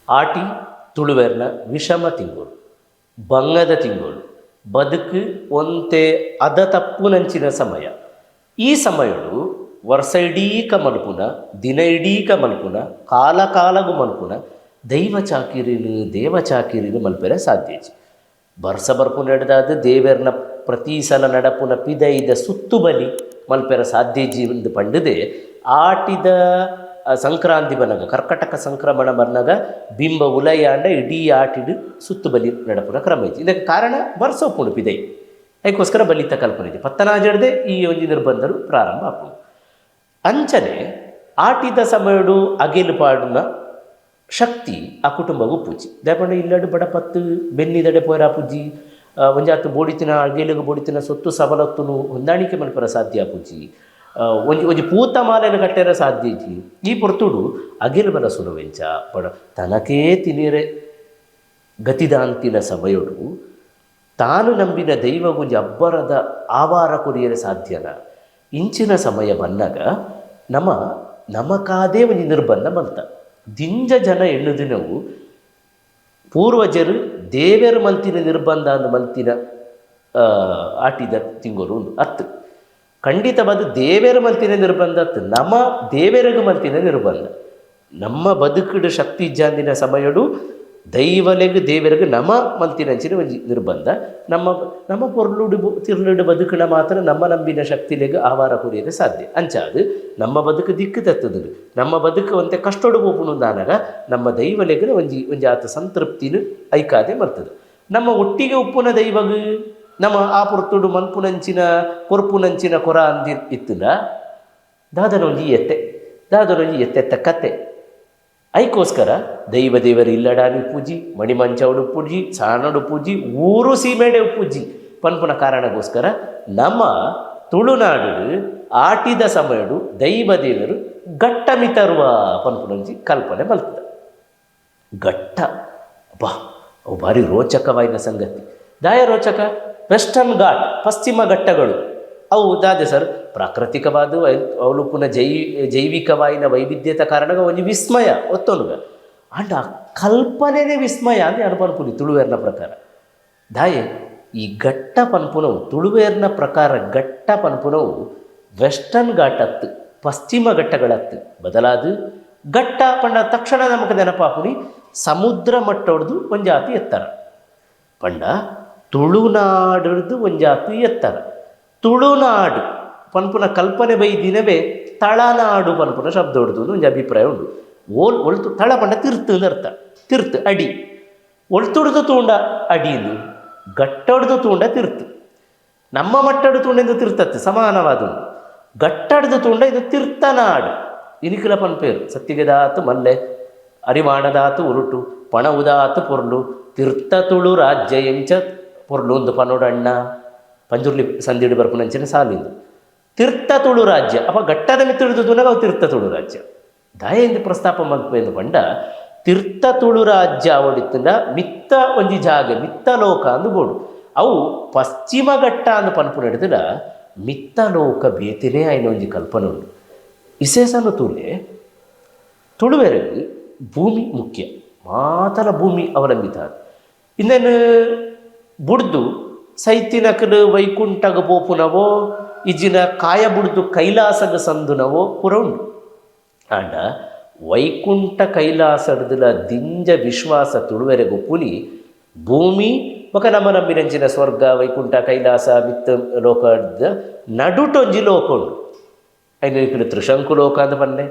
ಆಟಿ ತುಳುವೆರ್ನ ವಿಷಮ ತಿಂಗಳು ಬಂಗದ ತಿಂಗಳು ಬದುಕು ಒಂತೆ ಅದ ತಪ್ಪುನಂಚಿನ ಸಮಯ. ಈ ಸಮಯಡು ವರ್ಷ ಇಡೀಕ ಮಲ್ಪುನ ದಿನ ಇಡೀಕ ಮಲ್ಪುನ ಕಾಲ ಕಾಲಗು ಮಲ್ಪುನ ದೇವ ಚಾಕಿರಿನು ಮಲ್ಪೆರೆ ಸಾಧ್ಯಜಿ. ಬರ್ಸ ಬರ್ಪುನ ನಡೆದಾದ ದೇವೆರ್ನ ಪ್ರತಿ ಸಲ ನಡಪುನ ಪಿದೈದ ಸುತ್ತು ಬಲಿ ಮಲ್ಪೆರ ಸಾಧ್ಯಜಿ ಎಂದು ಪಂಡದೆ ಆಟಿದ ಸಂಕ್ರಾಂತಿ ಬನ್ನಗ ಕರ್ಕಟಕ ಸಂಕ್ರಮಣ ಬನ್ನಗ ಬಿಂಬ ಉಲಯಾಂಡ ಇಡೀ ಆಟಿಡು ಸುತ್ತು ಬಲಿ ನಡಪುನ ಕ್ರಮ ಐತಿ. ಇದಕ್ಕೆ ಕಾರಣ ಬರ್ಸ ಒಪ್ಪುಂಡು ಪಿದೈ ಅದಕ್ಕೋಸ್ಕರ ಬಲಿತ ಕಲ್ಪನೆ ಇದೆ. ಪತ್ತನಾಜಡ್ದೆ ಈ ಒಂಜಿ ನಿರ್ಬಂಧರು ಪ್ರಾರಂಭ ಆಪುಂಡು. ಅಂಚನೆ ಆಟಿದ ಸಮಯಡು ಅಗೆಲು ಪಾಡುನ ಶಕ್ತಿ ಆ ಕುಟುಂಬಗೂ ಪೂಜಿ ದಯಪಂಡ ಇಲ್ಲಡು ಬಡ ಪತ್ತು ಬೆನ್ನಿದಡೆ ಪೋರ ಪೂಜಿ ಒಂಜಾತು ಬೋಡಿತಿನ ಅಗೆಲಿಗೆ ಬೋಡಿತಿನ ಸೊತ್ತು ಸವಲತ್ತುನು ಹೊಂದಾಣಿಕೆ ಮಲ್ಪರ ಸಾಧ್ಯ ಪೂಜಿ ಒಂಜಿ ಪೂತ ಮಾಲೆನ ಕಟ್ಟೆರ ಸಾಧ್ಯ ಇಜ್ಜಿ. ಈ ಪೊರ್ತುಡು ಅಗೆಲು ಬಲ ಸುಲವೆಂಚ ಪಡ ತನಕೇ ತಿನಿರೆ ಗತಿದಾಂತಿನ ಸಮಯಡು ತಾನು ನಂಬಿನ ದೈವ ಒಂಜಿ ಅಬ್ಬರದ ಆವಾರ ಕೊರಿಯರೆ ಸಾಧ್ಯನ ಇಂಚಿನ ಸಮಯ ಬಂದಾಗ ನಮಕಾದೇ ಒಂಜಿ ನಿರ್ಬಂಧ ಬಂತ ದಿಂಜ ಜನ ಎನ್ನುದಿನವು ಪೂರ್ವಜರು ದೇವರು ಮಲ್ತಿನ ನಿರ್ಬಂಧ ಅಂದು ಮಲ್ತಿನ ಆಟಿದ ತಿಂಗಳು ಒಂದು ಅತ್ತು ಖಂಡಿತವಾದ ದೇವರು ಮಲ್ತಿನ ನಿರ್ಬಂಧ ಅತ್ತು ನಮ್ಮ ದೇವರಿಗೂ ಮಲ್ತಿನ ನಿರ್ಬಂಧ. ನಮ್ಮ ಬದುಕುಡು ಶಕ್ತಿ ಜಾಂದಿನ ಸಮಯಡು ದೈವಲೆಗೂ ದೇವರಿಗೂ ನಮ್ಮ ಮಲ್ತಿನಂಚಿನ ಒಂಜಿ ನಿರ್ಬಂಧ. ನಮ್ಮ ಪೊರ್ಲುಡು ತಿರ್ಲುಡು ಬದುಕುನ ಮಾತ್ರ ನಮ್ಮ ನಂಬಿನ ಶಕ್ತಿಲೆಗೂ ಆವಾರ ಕೊರಿಯದೆ ಸಾಧ್ಯ. ಅಂಚಾದು ನಮ್ಮ ಬದುಕು ದಿಕ್ಕು ತತ್ತದು ನಮ್ಮ ಬದುಕು ಒಂತೆ ಕಷ್ಟೊಡು ಒಪ್ಪುನುಂದಾನಾಗ ನಮ್ಮ ದೈವಲೆಗೂ ಒಂಜಿ ಆತ ಸಂತೃಪ್ತಿನು ಐಕಾದೆ ಬರ್ತದೆ. ನಮ್ಮ ಒಟ್ಟಿಗೆ ಉಪ್ಪುನ ದೈವಗೂ ನಮ್ಮ ಆ ಪೊರ್ತುಡು ಮಲ್ಪುನಂಚಿನ ಕೊರ್ಪುನಂಚಿನ ಕೊರ ಅಂದಿ ಇತ್ತುಂಡ ದಾದನೊಂಜಿ ಎತ್ತೆತ್ತ ಕತೆ. ಐಕೋಸ್ಕರ ದೇವರು ಇಲ್ಲಡಾನಿ ಪೂಜಿ ಮಣಿಮಂಚವಡು ಪೂಜಿ ಸಾಣಡು ಪೂಜಿ ಊರು ಸೀಮೆಡೆ ಪೂಜಿ ಪನ್ಪುನ ಕಾರಣಗೋಸ್ಕರ ನಮ್ಮ ತುಳುನಾಡು ಆಟಿದ ಸಮಯಡು ದೇವರು ಘಟ್ಟ ಮಿತರುವ ಪನ್ಪುನಂಜಿ ಕಲ್ಪನೆ ಬಲ್ತದ. ಘಟ್ಟ ಬಾ ಅವು ಭಾರಿ ರೋಚಕವಾದ ಸಂಗತಿ. ದಾಯ ರೋಚಕ ವೆಸ್ಟರ್ನ್ ಘಾಟ್ ಪಶ್ಚಿಮ ಘಟ್ಟಗಳು ಅವು ದಾದೆ ಸರ್ ಪ್ರಾಕೃತಿಕವಾದ ಅವಳು ಪುನಃ ಜೈವಿಕವಾಯಿನ ವೈವಿಧ್ಯತೆ ಕಾರಣ ಒಂಜಿ ವಿಸ್ಮಯ ಒತ್ತೊನುಗ ಅಂಡ ಕಲ್ಪನೆನೇ ವಿಸ್ಮಯ ಅಂದರೆ ಅನುಪನ್ಪುನಿ ತುಳುವೇರ್ನ ಪ್ರಕಾರ. ದಾಯೆ ಈ ಘಟ್ಟ ಪನ್ಪುನವು ತುಳುವೇರ್ನ ಪ್ರಕಾರ ಘಟ್ಟ ಪನ್ಪುನವು ವೆಸ್ಟರ್ನ್ ಘಾಟ್ ಹತ್ತು ಪಶ್ಚಿಮ ಘಟ್ಟಗಳತ್ತು ಬದಲಾದು ಘಟ್ಟ ಪಂಡ ತಕ್ಷಣ ನಮಗೆ ನೆನಪಾಪುನಿ ಸಮುದ್ರ ಮಟ್ಟೊಡ್ದು ಒಂಜಾತಿ ಎತ್ತರ ಪಂಡ ತುಳುನಾಡ್ದು ಒಂಜಾತಿ ಎತ್ತರ. ತುಳುನಾಡು ಪನ್ಪುನ ಕಲ್ಪನೆ ಬೈದಿನವೇ ತಳನಾಡು ಪನ್ಪುನ ಶಬ್ದ ಹೊಡ್ದು ಒಂದು ಅಭಿಪ್ರಾಯ ಉಂಟು. ಒಳ್ತು ತಳ ಪಂಡ ತಿರ್ತು ಅರ್ಥ ತಿರ್ತು ಅಡಿ ಒಳ್ತುಡ್ದು ತೂಂಡ ಅಡಿಂದು ಗಟ್ಟಡ್ದು ತೂಂಡ ತಿರ್ತು. ನಮ್ಮ ಮಟ್ಟಡು ತೂಂಡ ಇದು ತಿರ್ತತ್ತು ಸಮಾನವಾದ ಗಟ್ಟಡ್ದು ತೂಂಡ ಇದು ತಿರ್ತನಾಡು ಇನಿಕಿಲ ಪನ್ಪೇರು ಸತ್ತಿಗೆದಾತು ಮಲ್ಲೆ ಅರಿಮಾಣದಾತು ಉರುಟು ಪಣ ಉದಾತು ಪೊರ್ಲು ತಿರ್ತ ತುಳು ರಾಜ್ಯ ಎಂಚ ಪೊರ್ಲು ಒಂದು ಪನೋಡಣ್ಣ ಪಂಜುರ್ಲಿ ಸಂದಿಡು ಬರ್ಪುನಂಚಿನ ಸಾಲಿಂದು ತಿರ್ತ ತುಳು ರಾಜ್ಯ ಅಪ್ಪ ಘಟ್ಟದ ಮಿತ್ತಿಡಿದುನಾಗ ಅವು ತಿರ್ತ ತುಳು ರಾಜ್ಯ ದಾಯೆಂದು ಪ್ರಸ್ತಾಪ ಮಲ್ಪೆಂದು ಪಂಡ ತಿರ್ತ ತುಳು ರಾಜ್ಯ ಅವಡಿತ್ತಂಡ ಮಿತ್ತ ಒಂಜಿ ಜಾಗ ಮಿತ್ತ ಲೋಕ ಅಂದು ಬೋಡು ಅವು ಪಶ್ಚಿಮ ಘಟ್ಟ ಅಂದು ಪನ್ಪು ನಡೆದ ಮಿತ್ತ ಲೋಕ ಬೇತಿನೇ ಆಯ್ನ ಒಂಜಿ ಕಲ್ಪನೆ ಉಂಟು. ವಿಶೇಷನು ತುಳುವೆರೆಗೆ ಭೂಮಿ ಮುಖ್ಯ ಮಾತಲ ಭೂಮಿ ಅವಲಂಬಿತ. ಇನ್ನೇನು ಬುಡ್ದು ಸೈತಿನಕಲು ವೈಕುಂಠಗ ಪೋಪುನವೋ ಇಜಿನ ಕಾಯ ಬುಡ್ದು ಕೈಲಾಸಗ ಸಂದುನವೋ ಪುರ ಉಂಡು. ಆಂಡ ವೈಕುಂಠ ಕೈಲಾಸಡ್ದಲ ದಿಂಜ ವಿಶ್ವಾಸ ತುಳುವೆರೆಗು ಪುಲಿ ಭೂಮಿ ಬೊಕ ನಮ್ಮ ನಂಬಿನಂಚಿನ ಸ್ವರ್ಗ ವೈಕುಂಠ ಕೈಲಾಸ ಮಿತ್ತ ಲೋಕದ ನಡುಟೊಂಜಿ ಲೋಕ ಉಂಡು. ಐದು ತ್ರಿಶಂಕು ಲೋಕ ಅಂದು ಪನ್ಲೆ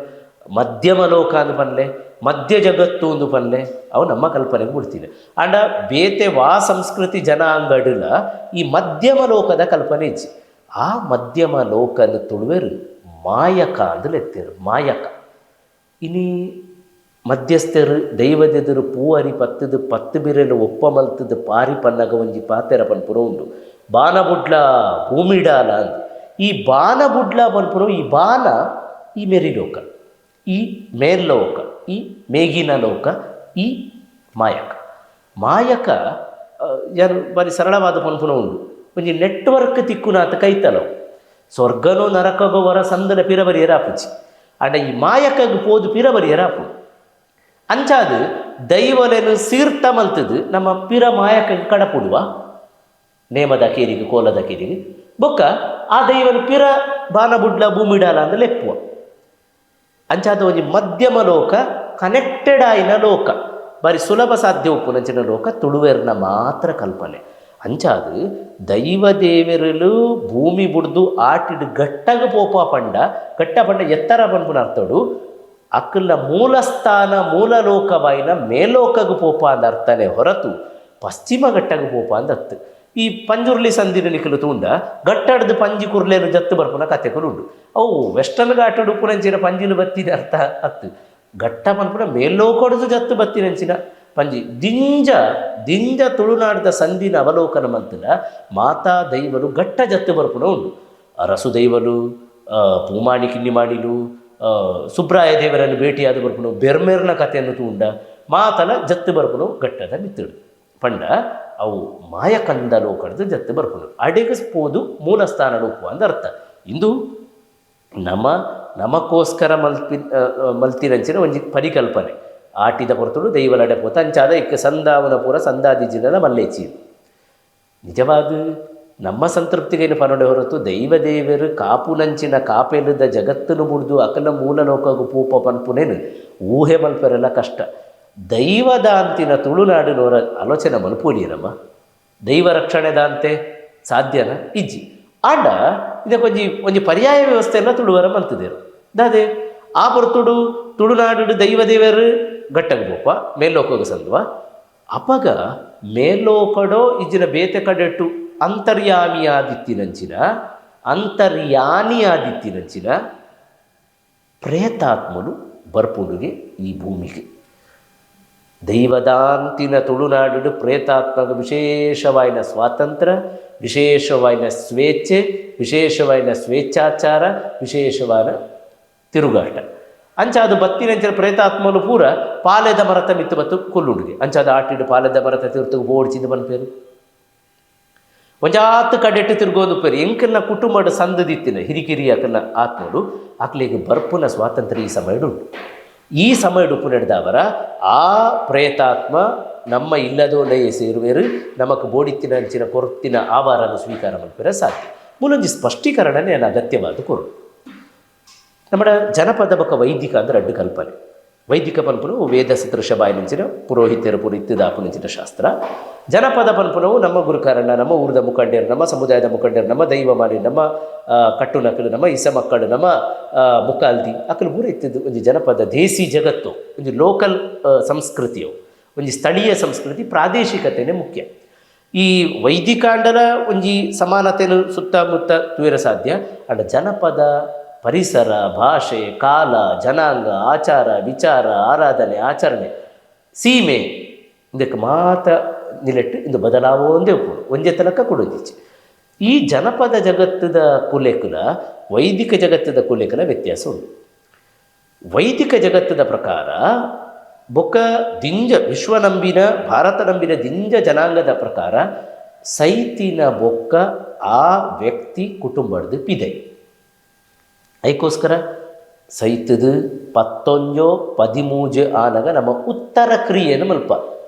ಮಧ್ಯಮ ಲೋಕ ಅಂದು ಪನ್ಲೆ ಮಧ್ಯ ಜಗತ್ತು ಒಂದು ಪನ್ಲೆ ಅವು ನಮ್ಮ ಕಲ್ಪನೆಗೆ ಬಿಡ್ತಿದೆ. ಆಂಡ ಬೇತೆ ಸಂಸ್ಕೃತಿ ಜನಾಂಗಡಲ ಈ ಮಧ್ಯಮ ಲೋಕದ ಕಲ್ಪನೆ ಇಚ್ಚಿ ಆ ಮಧ್ಯಮ ಲೋಕದ ತುಳುವೆರು ಮಾಯಕ ಅಂದ್ರೆ ಎತ್ತೇರು ಮಾಯಕ. ಇನಿ ಮಧ್ಯಸ್ಥರು ದೈವದೆದುರು ಪೂವರಿ ಪತ್ತು ಬಿರೆಲು ಒಪ್ಪ ಮಲ್ತದ ಪಾರಿ ಪನ್ನಗ ಒಂಜಿ ಪಾತೆರ ಪನ್ಪುರ ಉಂಡು. ಬಾನಬುಡ್ಲ ಭೂಮಿಡಾಲ ಅಂದು ಈ ಬಾನಬುಡ್ಲ ಪನ್ಪುರ ಈ ಬಾನ ಈ ಮೆರಿಲೋಕ ಈ ಮೇಲ್ಲೋಕ ಈ ಮೇಗಿನ ಲೋಕ ಈ ಮಾಯಕ ಯಾರು ಬಾರಿ ಸರಳವಾದ ಪನ್ಪುನ ಉಂಡು. ಒಂಜಿ ನೆಟ್ವರ್ಕ್ ತಿಕ್ಕುನಾತ ಕೈತಲವು ಸ್ವರ್ಗನೋ ನರಕಗೋ ವರ ಸಂದನ ಪಿರಬರಿ ಎರಾಪುಚಿ ಅಂಡ ಈ ಮಾಯಕಗೆ ಪೋದು ಪಿರಬರಿ ಎರಾಪು ಅಂಚಾದು ದೈವಲೆನು ಸೀರ್ತ ಮಲ್ತದು ನಮ್ಮ ಪಿರ ಮಾಯಕ ಕಡಪುಡುವ ನೇಮದ ಕೇರಿಗೆ ಕೋಲದ ಕೇರಿಗೆ ಬೊಕ್ಕ ಆ ದೈವನು ಪಿರ ಬಾನ ಬುಡ್ಲ ಭೂಮಿಡಾಲ ಅಂದ್ರೆ ಲೆಪ್ಪುವ ಅಂಚಾದ ಒಂಜಿ ಮಧ್ಯಮ ಲೋಕ ಕನೆಕ್ಟೆಡ್ ಆಯಿನ ಲೋಕ ಬಾರಿ ಸುಲಭ ಸಾಧ್ಯ ಉಪ್ಪುನಂಚಿನ ಲೋಕ ತುಳುವೆರ್ನ ಮಾತ್ರ ಕಲ್ಪನೆ ಅಂಚಾದು ದೈವ ದೇವೆರಲು ಭೂಮಿ ಬುಡ್ದು ಆಟಿಡು ಗಟ್ಟಗ ಪೋಪ ಪಂಡ ಗಟ್ಟ ಪಂಡ ಎತ್ತರ ಪನ್ಪುನ ಅರ್ಥಡು ಅಕ್ಕಲ ಮೂಲ ಸ್ಥಾನ ಮೂಲ ಲೋಕವಾಯಿನ ಮೇಲೋಕಗು ಪೋಪ ಅಂದ ಅರ್ಥನೇ ಹೊರತು ಪಶ್ಚಿಮ ಘಟ್ಟಗು ಪೋಪ ಅಂದ ಅರ್ಥ ಈ ಪಂಜುರ್ಲಿ ಸಂದಿನ ನಿಖಲು ತೂಂಡ ಗಟ್ಟಡ್ದು ಪಂಜಿ ಕುರ್ಲೇನು ಜತ್ತು ಬರ್ಪುನ ಕಥೆಗಳು ಉಂಡು ಅವು ವೆಸ್ಟರ್ನ್ ಘಾಟಡು ಉಪ್ಪುನಂಚಿನ ಪಂಜಿಲು ಬತ್ತಿನ ಅರ್ಥ ಅತ್ತು ಘಟ್ಟ ಪನ್ಪುನ ಮೇಲೋಕಡ್ದು ಜತ್ತು ಬತ್ತಿನಂಚಿನ ಪಂಜಿ ದಿಂಜ ತುಳುನಾಡ್ದ ಸಂದಿನ ಅವಲೋಕನ ಮಂತಲ ಮಾತಾ ದೈವಲು ಗಟ್ಟ ಜತ್ತು ಬರ್ಪುನ ಉಂಡು ಅರಸು ದೈವಲು ಪೂಮಾಡಿ ಕಿನ್ನಿ ಮಾಡಿಲು ಸುಬ್ರಾಯ ದೇವರನ್ನು ಭೇಟಿಯಾದ ಬರ್ಪುನು ಬೆರ್ಮೇರ್ನ ಕಥೆಯನ್ನು ತೂಂಡ ಮಾತಲ ಜತ್ತು ಬರ್ಪುನು ಗಟ್ಟದ ಮಿತ್ತುಡು ಪಂಡ ಅವು ಮಾಯಕಂದ ಲೋಕಡ್ದು ಜತ್ತು ಬರ್ಪುನು ಅಡೆಗಿಸ್ಬೋದು ಮೂಲ ಸ್ಥಾನ ಲೋಕ ಅಂದ ಅರ್ಥ ಇಂದು ನಮಗೋಸ್ಕರ ಮಲ್ತಿನಂಚಿನ ಒಂಜಿ ಪರಿಕಲ್ಪನೆ ಆಟಿದ ಹೊರತುಡು ದೈವಲಡೆ ಪೋತ ಅಂಚಾದ ಇಕ್ಕ ಸಂದಾವನ ಪೂರ ಸಂದಾದಿ ಜಿಲ್ಲದ ಮಲ್ಲೇಚಿ ನಿಜವಾದ ನಮ್ಮ ಸಂತೃಪ್ತಿಗೇನು ಪನೊಡೆ ಹೊರತು ದೈವದೇವರು ಕಾಪುನಂಚಿನ ಕಾಪೆಲ್ಲದ ಜಗತ್ತನ್ನು ಮುಡ್ದು ಅಕಲ ಮೂಲ ಲೋಕಗು ಪೂಪ ಪನ್ಪುನೇನು ಊಹೆ ಮಲ್ಪರೆಲ್ಲ ಕಷ್ಟ ದೈವದಾಂತಿನ ತುಳುನಾಡಿನವರ ಆಲೋಚನೆ ಮಲ್ಪೂಲಿಯನಮ್ಮ ದೈವ ರಕ್ಷಣೆದಾಂತೆ ಸಾಧ್ಯನ ಇಜ್ಜಿ ಆಂಡ ಇದಕ್ಕೊಂಜಿ ಒಂಜಿ ಪರ್ಯಾಯ ವ್ಯವಸ್ಥೆ ಎಲ್ಲ ತುಳುವರ ಮಲ್ತಿದ್ದೇರು ದಾದೆ ಆ ಹೊರತುಡು ತುಳುನಾಡು ದೈವದೇವರು ಗಟ್ಟಗ ಪೋಪ ಮೇಲ್ಲೋಕಗು ಸಂದುವ ಅಪಗ ಮೇಲ್ಲೋಕಡೋ ಇಜ್ಜಿನ ಬೇತೆ ಕಡೆಟ್ಟು ಅಂತರ್ಯಾನಿಯಾದಿತ್ತಿನಂಚಿನ ಪ್ರೇತಾತ್ಮನು ಬರ್ಪುಡುಗೆ ಈ ಭೂಮಿಗೆ ದೈವದಾಂತಿನ ತುಳುನಾಡು ಪ್ರೇತಾತ್ಮಗ ವಿಶೇಷವಾಯಿನ ಸ್ವಾತಂತ್ರ್ಯ ವಿಶೇಷವಾಯಿನ ಸ್ವೇಚ್ಛೆ ವಿಶೇಷವಾಯಿನ ಸ್ವೇಚ್ಛಾಚಾರ ವಿಶೇಷವಾದ ತಿರುಗಾಟ ಅಂಚಾದ ಬತ್ತಿನಂಚಿನ ಪ್ರೇತಾತ್ಮನು ಪೂರ ಪಾಲೆದ ಮರತ ಮಿತ್ತು ಬತ್ತು ಕೊಲ್ಲುಡುಗೆ ಅಂಚಾದ ಆಟಿಡು ಪಾಲೆದ ಮರತ ತಿರುತು ಓಡಿಸಿದ ಬನ್ಪೇರು ಒಂಜಾತು ಕಡೆಟ್ಟು ತಿರುಗೋದು ಪೇರು ಎಂಕಲ್ನ ಕುಟುಂಬದ ಸಂದದಿತ್ತಿನ ಹಿರಿಕಿರಿ ಅಕಲ್ನ ಆತ್ಮಡು ಅಕ್ಲಿಗೆ ಬರ್ಪುನ ಸ್ವಾತಂತ್ರ್ಯ ಈ ಸಮಯಡು ಉಂಟು ಈ ಸಮಯಡು ಉಪ್ಪು ನಡೆದವರ ಆ ಪ್ರೇತಾತ್ಮ ನಮ್ಮ ಇಲ್ಲದೋಲೆಯೇ ಸೇರುವೆರು ನಮಕ್ ಬೋಡಿತ್ತಿನ ಅಂಚಿನ ಕೊರತಿನ ಆವಾರನ ಸ್ವೀಕಾರ ಮಲ್ಪೇರ ಸಾಧ್ಯ ಮೂಲೊಂಜಿ ಸ್ಪಷ್ಟೀಕರಣನೇ ನಾನು ಅಗತ್ಯವಾದ ಕೊರು ನಮ್ಮ ಜನಪದ ಬಕ ವೈದಿಕ ಅಂದ್ರೆ ಅಡ್ಡು ಕಲ್ಪನೆ ವೈದಿಕ ಪನ್ಪುನವು ವೇದ ಸದೃಶ ಬಾಯಿನಂಚಿನ ಪುರೋಹಿತರು ಪುರಿತ್ತಿದಾಪುನಂಚಿನ ಶಾಸ್ತ್ರ ಜನಪದ ಪನ್ಪುನವು ನಮ್ಮ ಗುರುಕಾರಣ್ಣ ನಮ್ಮ ಊರದ ಮುಖಂಡರು ನಮ್ಮ ಸಮುದಾಯದ ಮುಖಂಡರು ನಮ್ಮ ದೈವ ಮಾಡಿ ನಮ್ಮ ಕಟ್ಟುನಕಲು ನಮ್ಮ ಇಸ ಮಕ್ಕಳು ನಮ್ಮ ಮುಕ್ಕಾಲ್ದಿ ಅಕಲು ಪೂರ ಇತ್ತಿದ್ದು ಒಂದು ಜನಪದ ದೇಸಿ ಜಗತ್ತು ಒಂದು ಲೋಕಲ್ ಸಂಸ್ಕೃತಿಯು ಒಂದು ಸ್ಥಳೀಯ ಸಂಸ್ಕೃತಿ ಪ್ರಾದೇಶಿಕತೆಯೇ ಮುಖ್ಯ ಈ ವೈದಿಕಾಂಡರ ಒಂಜಿ ಸಮಾನತೆಯನ್ನು ಸುತ್ತಮುತ್ತ ತುಯರ ಸಾಧ್ಯ ಅಂಡ ಜನಪದ ಪರಿಸರ ಭಾಷೆ ಕಾಲ ಜನಾಂಗ ಆಚಾರ ವಿಚಾರ ಆರಾಧನೆ ಆಚರಣೆ ಸೀಮೆ ಇದಕ್ಕೆ ಮಾತ್ರ ನಿಲೆಟ್ಟು ಇಂದು ಬದಲಾವೊಂದೇ ಉಪ್ಪು ಒಂದೇ ತನಕ ಕೊಡೋದಿಚ್ಚೆ ಈ ಜನಪದ ಜಗತ್ತದ ಕುಲೆಕುಲ ವೈದಿಕ ಜಗತ್ತದ ಕುಲೆಕುಲ ವ್ಯತ್ಯಾಸ ಉಂಟು ವೈದಿಕ ಜಗತ್ತದ ಪ್ರಕಾರ ಬೊಕ್ಕ ದಿಂಜ ವಿಶ್ವ ನಂಬಿನ ಭಾರತ ನಂಬಿನ ದಿಂಜ ಜನಾಂಗದ ಪ್ರಕಾರ ಸೈತಿನ ಬೊಕ್ಕ ಆ ವ್ಯಕ್ತಿ ಕುಟುಂಬದ ಪಿದೆ ಅದಕ್ಕೋಸ್ಕರ ಸೈತದು 13 ಆನಗ ನಮ್ಮ ಉತ್ತರ ಕ್ರಿಯೆಯನ್ನು ಮಲ್ಪ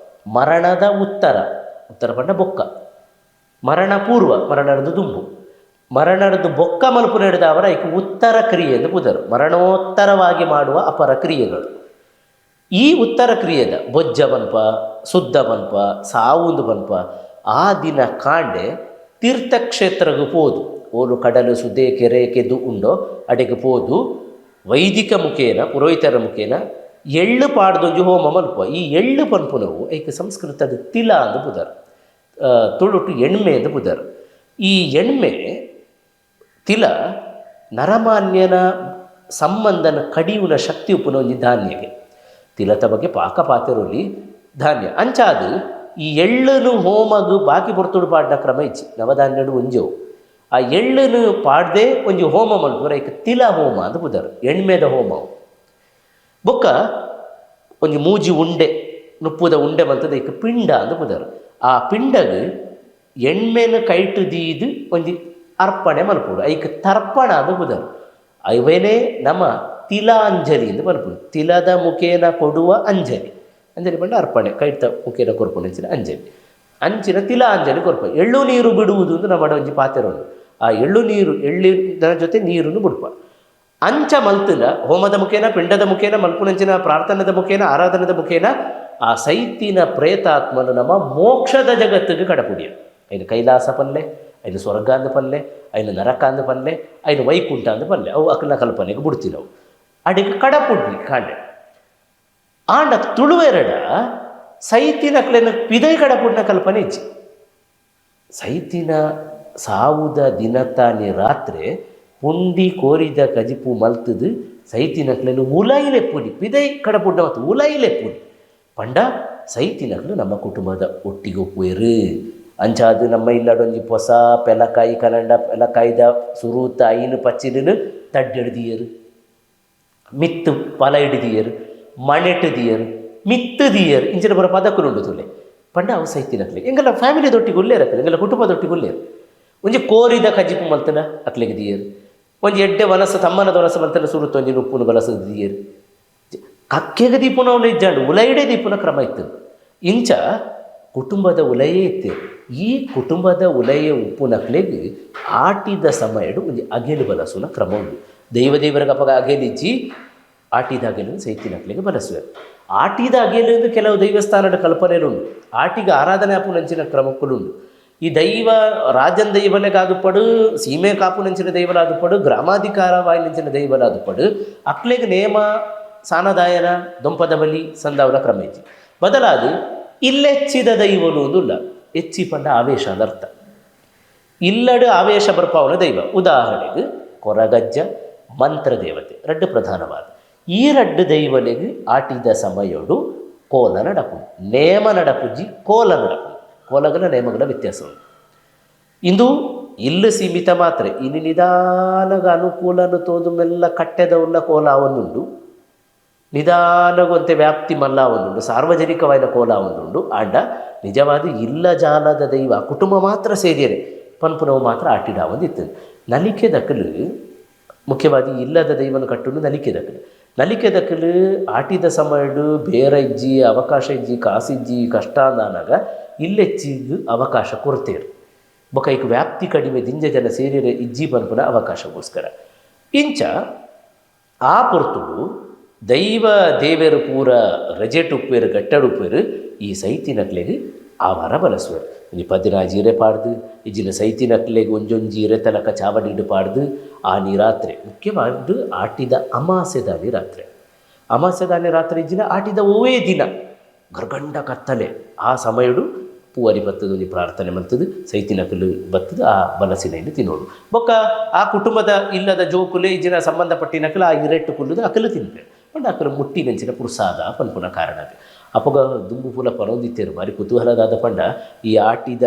ಮರಣದ ಉತ್ತರ ಪಂಡ ಬೊಕ್ಕ ಮರಣ ಪೂರ್ವ ಮರಣದ ದುಂಬು ಮರಣದ ಬೊಕ್ಕ ಮಲ್ಪು ನಡೆದವರ ಈಗ ಉತ್ತರ ಕ್ರಿಯೆ ಎಂದು ಪುದರು ಮರಣೋತ್ತರವಾಗಿ ಮಾಡುವ ಅಪರ ಕ್ರಿಯೆಗಳು ಈ ಉತ್ತರ ಕ್ರಿಯೆದ ಬೊಜ್ಜ ಬನ್ಪ ಶುದ್ಧ ಬನ್ಪ ಸಾವುಂದು ಬನ್ಪ ಆ ದಿನ ಕಾಂಡೆ ತೀರ್ಥಕ್ಷೇತ್ರಗೂ ಪೋದು ಓಲು ಕಡಲು ಸುದೆ ಕೆರೆ ಕೆದು ಉಂಡೋ ಅಡೆಗೆ ಪೋದು ವೈದಿಕ ಮುಖೇನ ಪುರೋಹಿತರ ಮುಖೇನ ಎಳ್ಳು ಪಾಡ್ದೊಂಜು ಹೋಮ ಮಲ್ಪ ಈ ಎಳ್ಳು ಪನ್ಪುನವು ಐಕ ಸಂಸ್ಕೃತದ ತಿಲ ಅಂದು ಪುದರ್ ತುಳುಟು ಎಣ್ಮೆ ಎಂದು ಪುದರ್ ಈ ಎಣ್ಮೆ ತಿಲ ನರಮಾನ್ಯನ ಸಂಬಂಧನ ಕಡಿಯುನ ಶಕ್ತಿ ಉಪ್ಪುನ ಒಂಜಿ ಧಾನ್ಯಗೆ ತಿಲದ ಬಗ್ಗೆ ಪಾಕಪಾತ್ರೆಯಲ್ಲಿ ಧಾನ್ಯ ಅಂಚಾದು ಈ ಎಳ್ಳನು ಹೋಮಗು ಬಾಕಿ ಬರ್ತುಡು ಪಾಡ್ನ ಕ್ರಮ ಇಚ್ಚಿ ನವಧಾನ್ಯಡು ಒಂಜವು ಆ ಎಳ್ಳನು ಪಾಡ್ದೆ ಒಂಜಿ ಹೋಮ ಮಲ್ಪುರ ಈಗ ತಿಲ ಹೋಮ ಅಂತ ಬುದರ್ ಎಣ್ಮೆದ ಹೋಮವು ಬೊಕ್ಕ ಒಂಜಿ ಮೂಜಿ ಉಂಡೆ ನುಪ್ಪುದ ಉಂಡೆ ಮಂತದ ಈಗ ಪಿಂಡ ಅಂತ ಬುದರ್ ಆ ಪಿಂಡಗ್ ಎಣ್ಮೆನ ಕೈಟು ದೀದು ಒಂಜಿ ಅರ್ಪಣೆ ಮಲ್ಪುಡು ಐಕ್ ತರ್ಪಣ ಅಂತ ಬುದರ್ ಅವೇನೇ ನಮ್ಮ ತಿಲಾಂಜಲಿ ಎಂದು ಮಲ್ಪುಡು ತಿಲದ ಮುಖೇನ ಕೊಡುವ ಅಂಜಲಿ ಅಂಜಲಿ ಪಂಡ ಅರ್ಪಣೆ ಕೈತ ಮುಖೇನ ಕೊರ್ಪುನಂಚಿನ ಅಂಜಲಿ ಅಂಚಿನ ತಿಲಾಂಜಲಿ ಕೊರ್ಪ ಎಳ್ಳು ನೀರು ಬಿಡುವುದು ಅಂತ ನಮ್ಮ ಒಂಜಿ ಪಾತ್ರೆ ಉಂಟು. ಆ ಎಳ್ಳು ನೀರು ಎಳ್ಳಿನ ಜೊತೆ ನೀರನ್ನು ಬಿಡ್ಪ ಅಂಚ ಮಲ್ತನ ಹೋಮದ ಮುಖೇನ ಪಿಂಡದ ಮುಖೇನ ಮಲ್ಪುನಂಚಿನ ಪ್ರಾರ್ಥನದ ಮುಖೇನ ಆರಾಧನದ ಮುಖೇನ ಆ ಸೈತಿನ ಪ್ರೇತಾತ್ಮನು ನಮ್ಮ ಮೋಕ್ಷದ ಜಗತ್ತಿಗೆ ಕಡಪುಡಿಯ ಐನು ಕೈಲಾಸ ಪಲ್ಲೆ ಐನು ಸ್ವರ್ಗ ಅಂದ ಪಲ್ಲೆ ಐನು ನರಕ ಅಂದ ಪಲ್ಲೆ ಐನು ವೈಕುಂಠ ಅಂದ ಪಲ್ಲೆ ಅವು ಅಕ್ಕನ ಕಲ್ಪನೆಗೆ ಬಿಡ್ತೀವಿ ನಾವು ಅಡಿಗೆ ಕಡಪುಡ್ಲಿ ಕಾಂಡೆ ಆಂಡ ತುಳುವೆರಡ ಸೈತಿನ ಅಕ್ಲೇನ ಪಿದೈ ಕಡಪುಡ್ನ ಕಲ್ಪನೆ ಇಜ್ಜಿ ಸೈತಿನ ಸಾವುದ ದಿನತಾನಿ ರಾತ್ರಿ ಪುಂಡಿ ಕೋರಿದ ಕಜಿಪು ಮಲ್ತದು ಸೈತಿನಕ್ಲೇನು ಉಲೈಲೆ ಪುಡಿ ಪಿದೈ ಕಡಪುಡ್ನ ಮತ್ತು ಉಲೈಲೆ ಪುಡಿ ಪಂಡ ಸೈತಿನಕ್ಲು ನಮ್ಮ ಕುಟುಂಬದ ಒಟ್ಟಿಗೆ ಒಪ್ಪುವೆರು ಅಂಚಾದು ನಮ್ಮ ಇಲ್ಲಡೊಂಜಿ ಹೊಸ ಪೆಲಕಾಯಿ ಕನಂಡ ಪೆಲಕಾಯ್ದ ಸುರೂತ ಐನು ಪಚ್ಚಿನ ತಡ್ಡೆಡ್ದಿಯರು ಮಿತ್ತು ಪಲ ಹಿಡಿದಿಯರು ಮಣೆಟ್ಟು ದಿಯರು ಮಿತ್ತು ದಿಯರು ಇಂಚಿನ ಬರೋ ಪದಕ್ಕುಲುಂಡು ತುಲೆ ಪಂಡ ಅವು ಸೈತಿನಕ್ಲೆ ಎಂಗೆಲ್ಲ ಫ್ಯಾಮಿಲಿದೊಟ್ಟಿಗೆ ಉಲ್ಲೇರಕ್ಕಲೆ ಎಂಗೆಲ್ಲ ಕುಟುಂಬದೊಟ್ಟಿಗೆ ಒಂಜಿ ಕೋರಿದ ಕಜಿಪು ಮಲ್ತನ ಅಕ್ಲೆಗೆ ದಿಯರು ಒಂಜಿ ಎಡ್ಡೆ ವನಸ ತಮ್ಮನದ ವನಸ ಮಲ್ತನ ಸುರುತ್ತ ಒಂಜಿ ಉಪ್ಪುನ ಬಲಸದ ದಿಯರು ಕಕ್ಕೆಗೆ ದೀಪುನ ಅವಳು ಇಜ್ಜಾಂಡು ಉಲೈಡೆ ದೀಪುನ ಕ್ರಮ ಇತ್ತು ಇಂಚ ಕುಟುಂಬದ ಉಲಯೇ ಇತ್ತು ಈ ಕುಟುಂಬದ ಉಲಯ ಉಪ್ಪುನಕ್ಲೆಗೆ ಆಟಿದ ಸಮಯಡು ಒಂಜಿ ಅಗೆಲು ಬಲಸುನ ಕ್ರಮ ಉಂಟು ದೇವರಿಗೆ ಅಪಗ ಅಗೆಲಿಜ್ಜಿ ಆಟಿದ ಅಗೆಲು ಸೈತಿನಕ್ಲೆಗೆ ಬಲಸುವೆ ಆಟಿದ ಅಗೆಲು ಎಂದು ಕೆಲವು ದೈವಸ್ಥಾನದ ಕಲ್ಪನೆಯುಂಡು ಆಟಿಗೆ ಆರಾಧನೆ ಆಪುನಂಚಿನ ಕ್ರಮಕ್ಕುಲುಂಡು ಈ ದೈವ ರಾಜನ್ ದೈವಲೆಗಾದುಪಡು ಸೀಮೆ ಕಾಪುನಂಚಿನ ದೈವಲಾದುಪಡು ಗ್ರಾಮಾಧಿಕಾರ ವಾಯಿನಂಚಿನ ದೈವಲಾದುಪಡು ಅಕ್ಲೆಗೆ ನೇಮ ಸಾನದಾಯನ ದೊಂಪದ ಬಲಿ ಸಂದಾವನ ಕ್ರಮ ಇಜ್ಜಿ ಬದಲಾದು ಇಲ್ಲೆಚ್ಚಿದ ದೈವಲು ಒಂದುಲ್ಲ ಹೆಚ್ಚಿ ಪಂಡ ಆವೇಶ ಅದರ್ಥ ಇಲ್ಲಡು ಆವೇಶ ಬರ್ಪಾವನ ದೈವ ಉದಾಹರಣೆಗೆ ಕೊರಗಜ್ಜ ಮಂತ್ರ ದೇವತೆ ರಡ್ಡು ಪ್ರಧಾನವಾದ ಈ ರಡ್ಡು ದೈವಲೆಗೆ ಆಟಿದ ಸಮಯಡು ಕೋಲ ನಡಪು ನೇಮ ನಡಪುಜಿ ಕೋಲ ನಡಪು ಕೋಲಗಳ ನೇಮಗಳ ವ್ಯತ್ಯಾಸ ಉಂಟು ಇಂದು ಇಲ್ಲಿ ಸೀಮಿತ ಮಾತ್ರ ಇನ್ನು ನಿಧಾನಗ ಅನುಕೂಲನು ತೋದು ಮೆಲ್ಲ ಕಟ್ಟೆದ ಉಲ್ಲ ಕೋಲ ಅವನುಂಡು ನಿಧಾನಗೊಂತೆ ವ್ಯಾಪ್ತಿ ಮಲ್ಲ ಒಂದುಂಡು ಸಾರ್ವಜನಿಕವಾದ ಕೋಲ ಒಂದುಂಡು ಆಂಡ ನಿಜವಾದ ಇಲ್ಲ ಜಾಲದ ದೈವ ಕುಟುಂಬ ಮಾತ್ರ ಸೇರಿಯರೆ ಪನ್ಪುನವು ಮಾತ್ರ ಆಟಿಡ ಒಂದಿತ್ತು ನಲಿಕೆ ದಕ್ಕಲು ಮುಖ್ಯವಾಗಿ ಇಲ್ಲದ ದೈವನ ಕಟ್ಟುನು ನಲಿಕೆ ದಕ್ಕಲು ನಲಿಕೆ ದಕ್ಕಲು ಆಟಿದ ಸಮಯಡು ಬೇರೆ ಇಜ್ಜಿ ಅವಕಾಶ ಇಜ್ಜಿ ಕಾಸಿಜ್ಜಿ ಕಷ್ಟ ಅಂದಾನಾಗ ಇಲ್ಲೆಚ್ಚಿಗೆ ಅವಕಾಶ ಕೊರತೇರು ಬೊಕೈಕ್ ವ್ಯಾಪ್ತಿ ಕಡಿಮೆ ದಿಂಜ ಜನ ಸೇರಿರೆ ಇಜ್ಜಿ ಪನ್ಪುನ ಅವಕಾಶಗೋಸ್ಕರ ಇಂಚ ಆ ಪೊರ್ತುಡು ದೈವ ದೇವೇರು ಪೂರ ರಜೆಟ್ ಉಪ್ಪೇರು ಗಟ್ಟಡು ಉಪ್ಪೇರು ಈ ಸೈತಿನಕ್ಲೆಗೆ ಆ ಮರ ಬಲಸುವರು ಒಂಜಿ 16 ಪಾಡ್ದು ಇಜ್ಜಿನ ಸೈತಿನಕ್ಲೆಗೆ ಒಂಜೊಂಜೀರೆ ತನಕ ಚಾವಡಿಡು ಪಾಡ್ದು ಆ ನೀರಾತ್ರೆ ಮುಖ್ಯವಾಗಿ ಆಟಿದ ಅಮಾಸೆದಾನಿ ರಾತ್ರಿ ಇಜ್ಜಿನ ಆಟಿದ ಓವೇ ದಿನ ಗರ್ಗಂಡ ಕತ್ತಲೆ ಆ ಸಮಯಡು ಪೂವರಿ ಬತ್ತದು ಒಂಜಿ ಪ್ರಾರ್ಥನೆ ಮಲ್ತದು ಸೈತಿನಕಲು ಬತ್ತದು ಆ ಬಲಸಿನೆಯನ್ನು ತಿನ್ನೋಡು ಬೊಕ್ಕ ಆ ಕುಟುಂಬದ ಇಲ್ಲದ ಜೋಕುಲೆ ಇಜ್ಜಿನ ಸಂಬಂಧಪಟ್ಟಿನಕಲು ಆ ಇರೆಟ್ಟು ಕುಲ್ಲುದು ಅಕಲು ತಿನ್ಪೆ ಪಂಡ ಅಕಲು ಮುಟ್ಟಿ ನೆಂಚಿನ ಪುರುಸಾದ ಪನ್ಪುನ ಕಾರಣಕ್ಕೆ ಅಪಗ ದುಂಬು ಪುಲ ಪರೊಂದಿತ್ತೇರು ಬಾರಿ ಕುತೂಹಲದಾದ ಪಂಡ ಈ ಆಟಿದ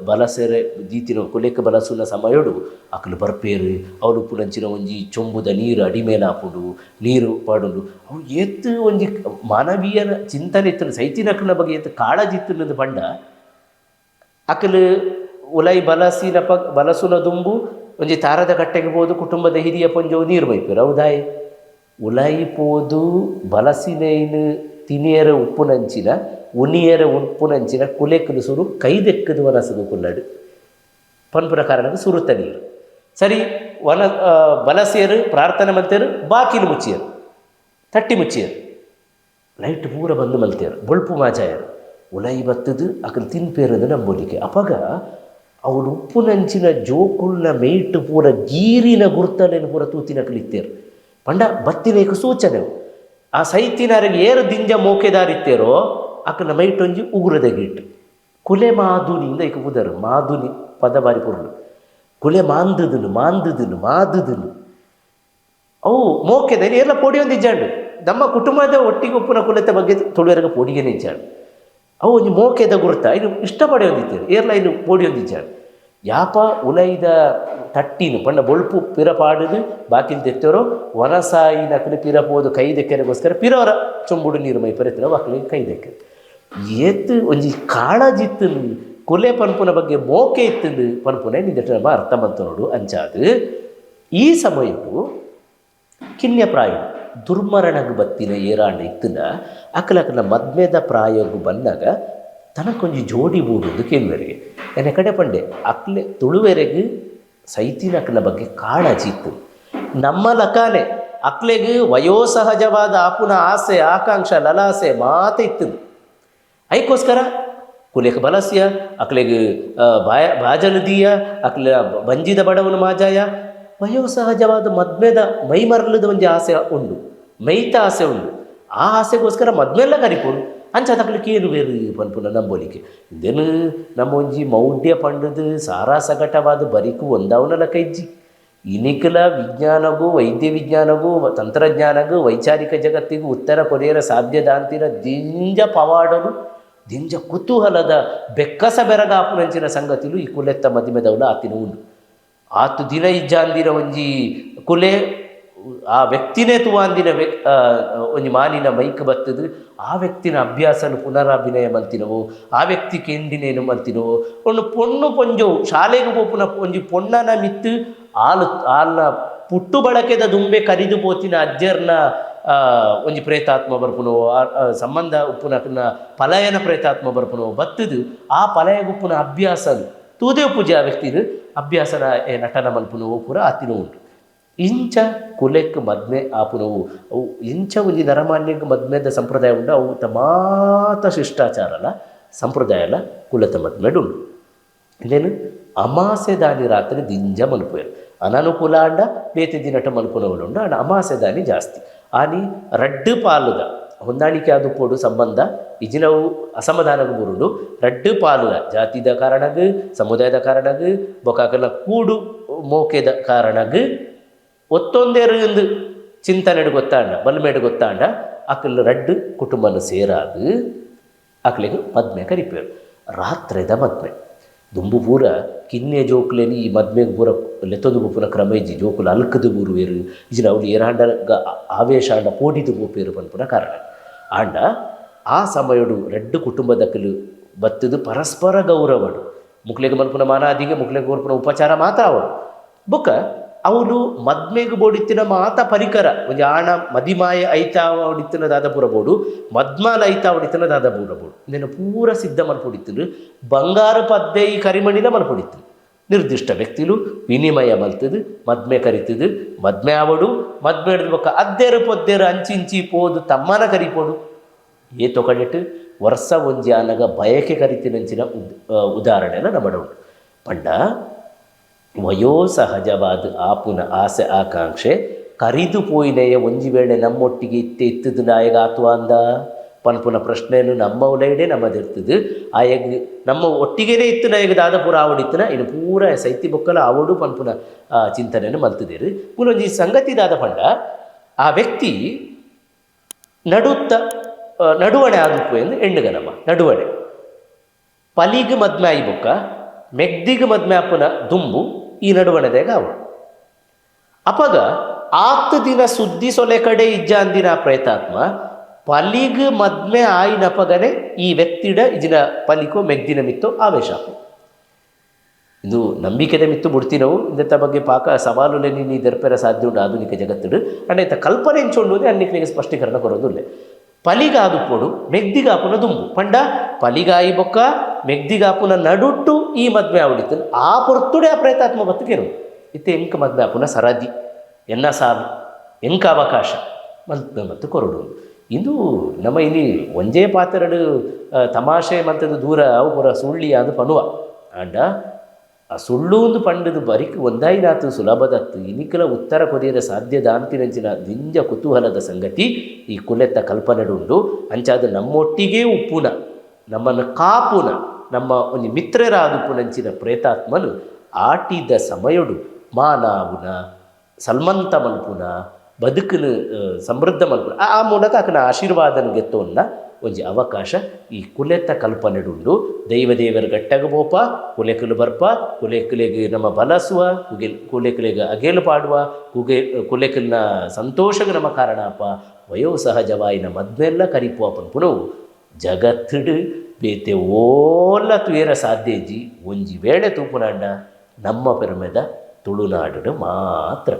ಬಲಸೆರೆ ದೀತಿನ ಕುಲೆಕ ಬಲಸುನ ಸಮಯಡು ಅಕಲು ಬರ್ಪೇರು ಅವಳು ಪುನಂಚಿನ ಒಂಜಿ ಚೊಂಬುದ ನೀರು ಅಡಿಮೇಲ ಹಾಪುಡು ನೀರು ಪಾಡುಂಡು ಅವು ಎತ್ತು ಒಂಜಿ ಮಾನವೀಯ ಚಿಂತನೆ ಇತ್ತು ಸೈತಿನಕಲ ಬಗ್ಗೆ ಎತ್ತು ಕಾಳಜಿ ಇತ್ತು ಪಂಡ ಅಕಲು ಉಲೈ ಬಲಸುನ ದುಂಬು ಒಂಜಿ ತಾರದ ಕಟ್ಟೆಗೆ ಹೋದು ಕುಟುಂಬದ ಹಿರಿಯ ಪೊಂಜವು ನೀರು ಬೈಪೇರು ಹೌದಾಯ್ ಉಲೈ ಪೋದು ಬಲಸಿನೇನು ತಿನಿಯರ ಉಪ್ಪುನಂಚಿನ ಉನಿಯರ ಉಪ್ಪುನಂಚಿನ ಕುಲೆಕ್ಕದು ಸುರು ಕೈದೆಕ್ಕದು ವನಸದು ಕುಲ್ಲಡು ಪನ್ಪುರ ಕಾರಣಕ್ಕೆ ಸುರುತ್ತ ನೀರು ಸರಿ ಬಲಸೇರು ಪ್ರಾರ್ಥನೆ ಮಲ್ತೇರು ಬಾಕಿಲು ಮುಚ್ಚಿಯರು ತಟ್ಟಿ ಮುಚ್ಚಿಯರು ಲೈಟ್ ಪೂರ ಬಂದು ಮಲ್ತೇರು ಬೊಳ್ಪು ಮಾಜಾಯರು ಉಲೈ ಬತ್ತದು ಅಕಲು ತಿನ್ಪೇರದು ನಂಬೋಲಿಕೆ ಅಪಗ ಅವಳು ಉಪ್ಪುನಂಚಿನ ಜೋಕುಳ್ನ ಮೇಯ್ಟು ಪೂರ ಗೀರಿನ ಗುರ್ತಲೇನು ಪೂರ ತೂತಿನಕಲಿತ್ತೇರು ಪಂಡ ಬತ್ತಿನೇಕ ಸೂಚನೆ ಆ ಸೈತಿನರಿಗೆ ಏರು ದಿಂಜ ಮೋಕೆದಾರಿತ್ತೇರೋ ಅಕ್ಕನ ಮೈಟೊಂಜಿ ಉಗುರದಗಿಟ್ಟು ಕುಲೆ ಮಾದುನಿಂದ ಇಕ ಉದರು ಮಾದುನಿ ಪದ ಬಾರಿ ಪುರುಳು ಕುಲೆ ಮಾದುದನು ಅವು ಮೋಕೆದ ಎಲ್ಲ ಪೋಡಿಯೊಂದಿಜ್ಜಾಂಡು ನಮ್ಮ ಕುಟುಂಬದ ಒಟ್ಟಿಗೆ ಉಪ್ಪುನ ಕುಲತೆ ಬಗ್ಗೆ ತುಳುವರೆಗೆ ಪೋಡಿಗೆನೇ ಇಜ್ಜಾಂಡು ಅವು ಒಂಜಿ ಮೋಕೆದ ಗುರುತ ಇನ್ನು ಇಷ್ಟಪಡೆಯೊಂದಿತ್ತೇರು ಏರ್ಲ ಇನ್ನು ಪೋಡಿಯೊಂದಿಜ್ಜಾಂಡು ಯಾಪ ಉಲೈದ ತಟ್ಟಿನು ಪಂಡ ಬೊಳ್ಪು ಪಿರಪಾಡುದು ಬಾಕಿಲು ತೆತ್ತರೋ ವನಸಾಯಿನಕಲು ಪಿರಪೋದು ಕೈದೆಕ್ಕರಿಗೋಸ್ಕರ ಪಿರವರ ಚೊಂಬುಡು ನೀರು ಮೈ ಪರೆತಿರ ಮಕ್ಕಳಿಗೆ ಕೈದೆಕ್ಕರು ಏತು ಒಂಜಿ ಕಾಳಜಿತ್ತು ಕುಲೆ ಪನ್ಪುನ ಬಗ್ಗೆ ಮೋಕೆ ಇತ್ತು ಪನ್ಪುನೆ ನಿಜ ಅರ್ಥ ಬಂತು ನೋಡು ಅಂಚಾದು ಈ ಸಮಯವು ಕಿನ್ಯ ಪ್ರಾಯ ದುರ್ಮರಣಗೆ ಬತ್ತಿನ ಏರಾಂಡ ಇತ್ತನ ಅಕ್ಕಲಕ್ಕನ ಮದ್ಮೆದ ಪ್ರಾಯೋಗ ಬಂದಾಗ ತನಕೊಂಜಿ ಜೋಡಿ ಬೂಡುವುದು ಕೇಳುವರಿಗೆ ಎನ್ನ ಕಡೆ ಪಂಡೆ ಅಕ್ಲೆ ತುಳುವೆರೆಗೆ ಸೈತಿನಕ್ಕನ ಬಗ್ಗೆ ಕಾಳಜಿತ್ತು ನಮ್ಮ ಲಕಾನೆ ಅಕ್ಲೆಗೆ ವಯೋಸಹಜವಾದ ಆಪುನ ಆಸೆ ಆಕಾಂಕ್ಷ ಲಲಾಸೆ ಮಾತೆ ಇತ್ತು ಐಕೋಸ್ಕರ ಕುಲೆಗೆ ಬಲಸ್ಯ ಅಕ್ಲೆಗೆ ಬಾಜಲದಿಯ ಅಕ್ಲೆ ಬಂಜಿದ ಬಡವನ ಮಾಜಾಯ ವಯೋಸಹಜವಾದ ಮದ್ಮೆದ ಮೈ ಮರಳದ ಒಂಜಿ ಆಸೆ ಉಂಡು ಮೈತ ಆಸೆ ಉಂಡು ಆ ಆಸೆಗೋಸ್ಕರ ಮದ್ಮೆಲ್ಲ ಕರಿಪೋಡು ಅಂಚ ತಕ್ಲಿಕ್ಕೆ ಏನು ಬೇರೆ ಪನ್ಪುನ ನಂಬೋಲಿಕ್ಕೆ ಇದೇನು ನಮ್ಮ ಒಂಜಿ ಮೌಢ್ಯ ಪಂಡದು ಸಾರಾಸಗಟವಾದ ಬರಿಕು ಒಂದವನಲ ಕೈಜ್ಜಿ ಇನಿಕಲ ವಿಜ್ಞಾನಗೂ ವೈದ್ಯ ವಿಜ್ಞಾನಗೂ ತಂತ್ರಜ್ಞಾನಗೂ ವೈಚಾರಿಕ ಜಗತ್ತಿಗೂ ಉತ್ತರ ಕೊರಿಯರ ಸಾಧ್ಯದಾಂತಿನ ದಿಂಜ ಪವಾಡಲು ದಿಂಜ ಕುತೂಹಲದ ಬೆಕ್ಕಸ ಬೆರಗಾಪುನಂಚಿನ ಸಂಗತಿಲು ಈ ಕುಲೆತ್ತ ಮದಿಮೆದವಲ ಆತಿನ ಉಂಡು ಆತು ದಿನ ಇಜ್ಜಾಂದಿನ ಒಂಜಿ ಕುಲೆ ಆ ವ್ಯಕ್ತಿನೇ ತುವಾಂದಿನ ಒಂಜಿ ಮಾನಿನ ಮೈಕ್ ಬತ್ತದು ಆ ವ್ಯಕ್ತಿನ ಅಭ್ಯಾಸನು ಪುನರಾಭಿನಯ ಮಲ್ತಿನವು ಆ ವ್ಯಕ್ತಿ ಕೆಂಡಿನೇನು ಮಲ್ತಿನವು ಒಂದು ಪೊಣ್ಣು ಪೊಂಜವು ಶಾಲೆಗೆ ಪೋಪುನ ಒಂಜಿ ಪೊಣ್ಣನ ಮಿತ್ತು ಆಲ್ನ ಪುಟ್ಟು ಬಳಕೆದ ದುಂಬೆ ಕರಿದು ಪೋತಿನ ಅಜ್ಜರ್ನ ಒಂಜಿ ಪ್ರೇತಾತ್ಮ ಬರ್ಪುನೋ ಸಂಬಂಧ ಉಪ್ಪುನ ಪಲಯನ ಪ್ರೇತಾತ್ಮ ಬರ್ಪುನೋ ಬತ್ತದು ಆ ಪಲಯ ಉಪ್ಪುನ ಅಭ್ಯಾಸನು ತೂದೇ ಪೂಜೆ ಆ ವ್ಯಕ್ತಿನ ಅಭ್ಯಾಸನ ನಟನ ಮಲ್ಪುನವು ಪೂರ ಆತಿನ ಉಂಟು ಇಂಚ ಕುಲೆಕ್ ಮದ್ಮೆ ಆಪುನವು ಅವು ಇಂಚ ಒಂಜಿ ನರಮಾನ್ಯಕ್ಕೆ ಮದ್ಮೆದ ಸಂಪ್ರದಾಯ ಉಂಡು ಅವು ತಮಾತ ಶಿಷ್ಟಾಚಾರಲ ಸಂಪ್ರದಾಯಲ ಕುಲತ ಮದ್ಮೆಡು ಉಂಡು ಇಲ್ಲೇನು ಅಮಾಸೆ ದಾನಿ ರಾತ್ರಿ ದಿಂಜ ಮಲ್ಪುವೆರು ಅನನುಕೂಲ ಅಂಡ ಬೇತೆ ದಿನಟ ಮಲ್ಪುನವಳು ಉಂಡು ಅಂಡ ಅಮಾಸೆ ದಾನಿ ಜಾಸ್ತಿ ಆನಿ ರಡ್ಡು ಪಾಲುದ ಹೊಂದಾಣಿಕೆ ಆದು ಪೋಡು ಸಂಬಂಧ ಇಜಿನವು ಅಸಮಾಧಾನಗ ಬುರುಡು ರಡ್ಡು ಪಾಲುದ ಜಾತಿದ ಕಾರಣಗ್ ಸಮುದಾಯದ ಕಾರಣಗ್ ಬೊಕಾಕನ ಕೂಡು ಮೋಕೆದ ಕಾರಣಗ್ ಒತ್ತೊಂದೇರು ಚಿಂತನೆಡು ಗೊತ್ತಾಂಡ ಬಲ್ಮೇಡು ಗೊತ್ತಾಂಡ ಅಕ್ಕಲು ರಡ್ಡು ಕುಟುಂಬನ ಸೇರಾದು ಅಕ್ಲಿಗೆ ಮದ್ಮೆ ಕರಿಪೇರು ರಾತ್ರೆದ ಮದ್ಮೆ ದುಂಬು ಪೂರ ಕಿನ್ನೆ ಜೋಕ್ಲೇನಿ ಈ ಮದ್ಮೆಗೆ ಪೂರ ಲೆತ್ತೊಂದು ಪೂರ ಕ್ರಮ ಇಜ್ಜಿ ಜೋಕುಲು ಅಲ್ಕದು ಬೂರುವೆರು ಇಜಿನ ಅವ್ರು ಏರಾಂಡ ಆವೇಶ ಆಂಡ ಪೋಡಿದು ಪೋಪೇರು ಪನ್ಪುನ ಕಾರಣ ಆಂಡ ಆ ಸಮಯಡು ರೆಡ್ಡು ಕುಟುಂಬದಕ್ಕಲು ಬತ್ತದು ಪರಸ್ಪರ ಗೌರವಡು ಮುಕ್ಲೆಗೆ ಮಲ್ಪುನ ಮಾನಾದಿಗೆ ಮುಕ್ಲೆಗೆ ಮಲ್ಪುನ ಉಪಚಾರ ಮಾತ್ರ ಅವಡು ಬೊಕ್ಕ ಅವನು ಮದ್ಮೆಗೆ ಬೋಡಿತ್ತಿನ ಮಾತ ಪರಿಕರ ಒಂಜಿ ಆಣ ಮದಿಮಾಯ ಐತಾವ ಹೊಡಿತಿನ ದಾದ ಪೂರ ಬೋಡು ಮದ್ಮಾಲ ಐತಾವ ಹೊಡಿತಿನ ದಾದ ಪೂರ ಬೋಡು ಇದನ್ನು ಪೂರ ಸಿದ್ಧ ಮಲ್ಪೊಡಿತ್ತಿರು ಬಂಗಾರ ಪದ್ದೆ ಈ ಕರಿಮಣಿನ ಮಲ್ಪೊಡಿತ್ತು ನಿರ್ದಿಷ್ಟ ವ್ಯಕ್ತಿಲು ವಿನಿಮಯ ಮಲ್ತದು ಮದ್ಮೆ ಕರಿತದು ಮದ್ಮೆ ಆವಡು ಮದ್ಮೆ ಹಿಡಿದು ಬೊಕ್ಕ ಅದ್ದೇರು ಪೊದ್ದೇರು ಅಂಚಿಂಚಿ ಪೋದು ತಮ್ಮನ ಕರಿಪೋಡು ಏ ತೊಕಡಿಟ್ಟು ವರ್ಷ ಒಂಜಿ ಆನಗ ಬಯಕೆ ಕರಿತಿನಂಚಿನ ಉದಾಹರಣೆನ ನಮ್ಮಡ ಉಂಟು ಪಂಡ ವಯೋಸಹಜವಾದ ಆಪುನ ಆಸೆ ಆಕಾಂಕ್ಷೆ ಕರಿದು ಪೋಯಿನೆಯ ಒಂಜಿ ವೇಳೆ ನಮ್ಮೊಟ್ಟಿಗೆ ಇತ್ತದು ನಾಯಗ ಆತು ಅಂದ ಪನ್ಪುನ ಪ್ರಶ್ನೆಯನ್ನು ನಮ್ಮ ಉಲೈಡೆ ನಮ್ಮದಿರ್ತದೆ ಆಯಗ್ ನಮ್ಮ ಒಟ್ಟಿಗೆನೇ ಇತ್ತು ನಾಯಗ ದಾದ ಪೂರ ಆವಡಿತ್ತನ ಇನ್ನು ಪೂರ ಸೈತಿ ಬೊಕ್ಕಲ ಆವಡು ಪನ್ಪುನ ಚಿಂತನೆಯನ್ನು ಮಲ್ತಿದ್ದೀರಿ ಪುನೊಂಜಿ ಸಂಗತಿ ದಾದ ಪಂಡ ಆ ವ್ಯಕ್ತಿ ನಡುವಣೆ ಆದುಪ್ಪು ಎಂದು ಹೆಣ್ಣುಗ ನಮ್ಮ ನಡುವಣೆ ಪಲಿಗೆ ಮದ್ಮೆ ಆಯಿ ಬೊಕ್ಕ ಮೆಗ್ದಿಗೆ ಮದ್ಮೆ ಅಪ್ಪನ ದುಂಬು ಈ ನಡುವಣೆದಾಗ ಅವಳು ಅಪಗ ಆತ್ತು ದಿನ ಸುದ್ದಿ ಸೊಲೆ ಕಡೆ ಇಜ್ಜ ಅಂದಿನ ಪ್ರೇತಾತ್ಮ ಪಲಿಗೆ ಮದ್ಮೆ ಆಯಿನಪಗನೆ ಈ ವ್ಯಕ್ತಿಡ ಇಜಿನ ಪಲಿಕೋ ಮೆಗ್ದಿನ ಮಿತ್ತೋ ಆವೇಶ ಇದು ನಂಬಿಕೆದ ಮಿತ್ತು ಬಿಡ್ತೀನವು ಇಂಥ ಬಗ್ಗೆ ಪಾಕ ಸವಾಲುಲೆ ನೀನು ದರ್ಪೆರ ಸಾಧ್ಯ ಉಂಟು ಆಧುನಿಕ ಜಗತ್ತಿಡು ಅಂಡ್ ಇಂಥ ಕಲ್ಪನೆ ಎಂಚೊಂಡುವುದೇ ಅನ್ನಿಕ್ಲಿಗೆ ಸ್ಪಷ್ಟೀಕರಣ ಕೊರೋದಿಲ್ಲ ಪಲಿಗಾದುಪೋಡು ಮೆಗ್ದಿಗಾಪುನ ದುಂಬು ಪಂಡ ಪಲಿಗಾಯಿ ಬೊಕ್ಕ ಮೆಗ್ದಿಗಾಪುನ ನಡುಟ್ಟು ಈ ಮದ್ಮೆ ಆವಡಿತ್ತು ಆ ಪೊರ್ತುಡೆ ಆ ಪ್ರೇತಾತ್ಮ ಬತ್ತುಕೇನು ಇತ್ತೆ ಎಂಕ ಮದ್ಮೆ ಆಪುನ ಸರದಿ ಎನ್ನ ಸಾಲು ಎಂಕ ಅವಕಾಶ ಮದ್ಮೆ ಮತ್ತು ಕೊರಡು ಇದು ನಮ್ಮ ಇಲ್ಲಿ ಒಂಜೇ ಪಾತ್ರೆಡು ತಮಾಷೆ ಮಂತದ್ದು ದೂರ ಅವು ಪುರ ಸುಳ್ಳಿ ಅದು ಪನುವ ಅಂಡ ಆ ಸುಳ್ಳು ಒಂದು ಪಂಡದು ಬರಿಕ್ ಒಂದಾಯಿನಾತು ಸುಲಭದತ್ತು ಇನಿಕಲ ಉತ್ತರ ಕೊರಿಯರ ಸಾಧ್ಯದ ಅಂತಿನಂಚಿನ ದಿಂಜ ಕುತೂಹಲದ ಸಂಗತಿ ಈ ಕುಲೆತ್ತ ಕಲ್ಪನೆಡುಂಡು ಅಂಚಾದ ನಮ್ಮೊಟ್ಟಿಗೆ ಉಪ್ಪುನ ನಮ್ಮನ್ನು ಕಾಪುನ ನಮ್ಮ ಒಂದು ಮಿತ್ರರಾದುಪುನಂಚಿನ ಪ್ರೇತಾತ್ಮನು ಆಟಿದ ಸಮಯಡು ಮಾನಾವುನ ಸಲ್ಮಂತ ಮಲ್ಪುನ ಬದುಕನು ಸಮೃದ್ಧ ಮಲ್ಪುನ ಆ ಮೂಲಕ ಆಕನ ಆಶೀರ್ವಾದನ ಗೆತ್ತೋನ್ನ ಒಂಜಿ ಅವಕಾಶ ಈ ಕುಲೆತ್ತ ಕಲ್ಪನೆಡುಂಡು ದೈವದೇವರ ಗಟ್ಟಗ ಬೋಪ ಕುಲೆಕಲು ಬರ್ಪ ಕುಲೆಕಲೆಗೆ ನಮ್ಮ ಬಲಸುವ ಕುಲೆಕಲೆಗೆ ಅಗೇಲು ಪಾಡುವ ಕುಲೆಕಲ್ನ ಸಂತೋಷಗ ನಮ್ಮ ಕಾರಣಪ್ಪ ವಯೋಸಹಜವಾಯಿನ ಮದ್ಮೆಲ್ಲ ಕರಿಪುವ ಪನ್ಪುನವು ಜಗತ್ತಿಡು ಬೇತೆ ಓಲ್ಲ ತುಯರ ಸಾಧ್ಯಜಿ ಒಂಜಿ ವೇಳೆ ತೂಪುನಾಂಡ ನಮ್ಮ ಪೆರಮೆದ ತುಳುನಾಡು ಮಾತ್ರ.